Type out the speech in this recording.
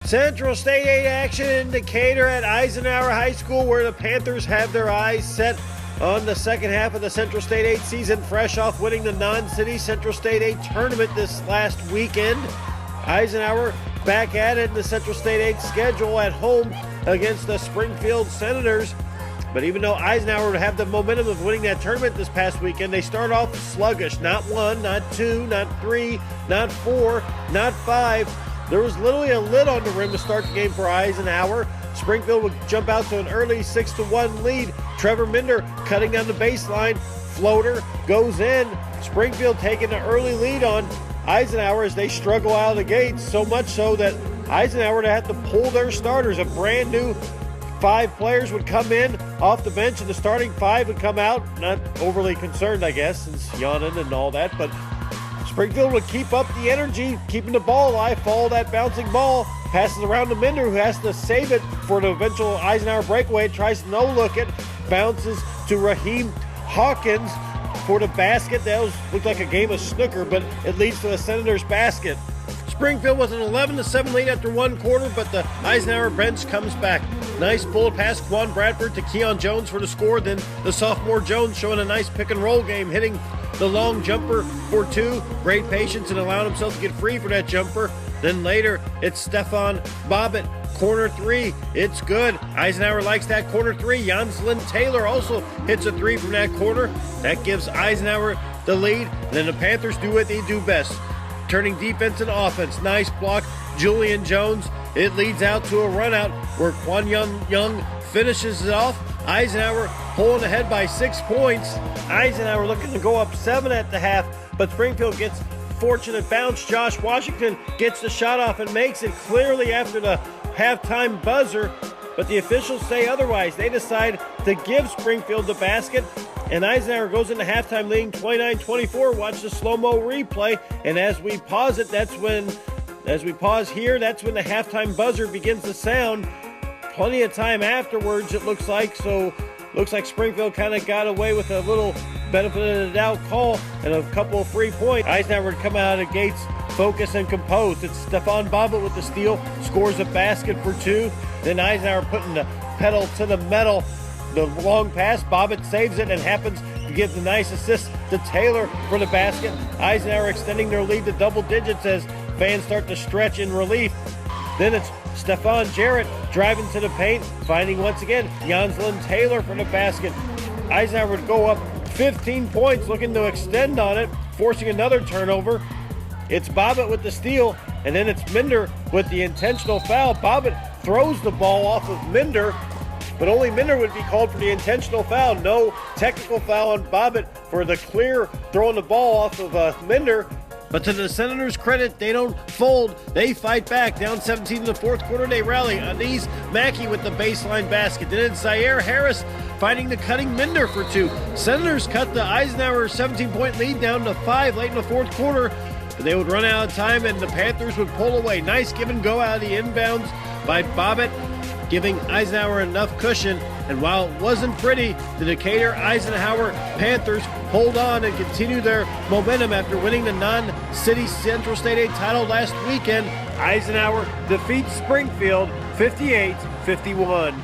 Central State 8 action in Decatur at Eisenhower High School, where the Panthers have their eyes set on the second half of the Central State 8 season, fresh off winning the non-city Central State 8 tournament this last weekend. Eisenhower back at it in the Central State 8 schedule at home against the Springfield Senators. But even though Eisenhower would have the momentum of winning that tournament this past weekend, they start off sluggish. Not one, not two, not three, not four, not five. There was literally a lid on the rim to start the game for Eisenhower. Springfield would jump out to an early 6-1 lead. Trevor Minder cutting down the baseline. Floater goes in. Springfield taking an early lead on Eisenhower as they struggle out of the gates, so much so that Eisenhower would have to pull their starters. A brand new 5 players would come in off the bench, and the starting 5 would come out. Not overly concerned, I guess, since yawning and all that, but Springfield would keep up the energy, keeping the ball alive, follow that bouncing ball, passes around to Minder, who has to save it for the eventual Eisenhower breakaway, tries to no-look it, bounces to Raheem Hawkins for the basket. That looked like a game of snooker, but it leads to a Senators basket. Springfield was an 11-7 lead after one quarter, but the Eisenhower bench comes back. Nice bullet pass, Quan Bradford to Keon Jones for the score. Then the sophomore Jones showing a nice pick-and-roll game, hitting the long jumper for 2. Great patience and allowing himself to get free for that jumper. Then later, it's Stefan Bobbitt, corner 3. It's good. Eisenhower likes that corner 3. Janslyn Taylor also hits a 3 from that corner. That gives Eisenhower the lead. And then the Panthers do what they do best, turning defense into offense. Nice block, Julian Jones. It leads out to a run out where Quan Young finishes it off. Eisenhower pulling ahead by 6 points. Eisenhower looking to go up 7 at the half, but Springfield gets fortunate bounce. Josh Washington gets the shot off and makes it clearly after the halftime buzzer, but the officials say otherwise. They decide to give Springfield the basket, and Eisenhower goes into halftime leading 29-24. Watch the slow-mo replay, and as we pause it, that's when the halftime buzzer begins to sound. Plenty of time afterwards, it looks like, so looks like Springfield kind of got away with a little benefit of the doubt call and a couple of free points. Eisenhower would come out of the gates focused and composed. It's Stefan Bobbitt with the steal, scores a basket for 2. Then Eisenhower putting the pedal to the metal. The long pass, Bobbitt saves it and happens to give the nice assist to Taylor for the basket. Eisenhower extending their lead to double digits as fans start to stretch in relief. Then it's Stephon Jarrett driving to the paint, finding once again Janslyn Taylor for the basket. Eisenhower would go up 15 points, looking to extend on it, forcing another turnover. It's Bobbitt with the steal, and then it's Minder with the intentional foul. Bobbitt throws the ball off of Minder, but only Minder would be called for the intentional foul. No technical foul on Bobbitt for the clear throwing the ball off of Minder. But to the Senators' credit, they don't fold. They fight back. Down 17 in the fourth quarter, they rally. Anise Mackey with the baseline basket. Then it's Zaire Harris finding the cutting Minder for 2. Senators cut the Eisenhower 17-point lead down to 5 late in the fourth quarter. But they would run out of time, and the Panthers would pull away. Nice give and go out of the inbounds by Bobbitt, giving Eisenhower enough cushion. And while it wasn't pretty, the Decatur Eisenhower Panthers hold on and continue their momentum after winning the non-city Central State 8 title last weekend. Eisenhower defeats Springfield 58-51.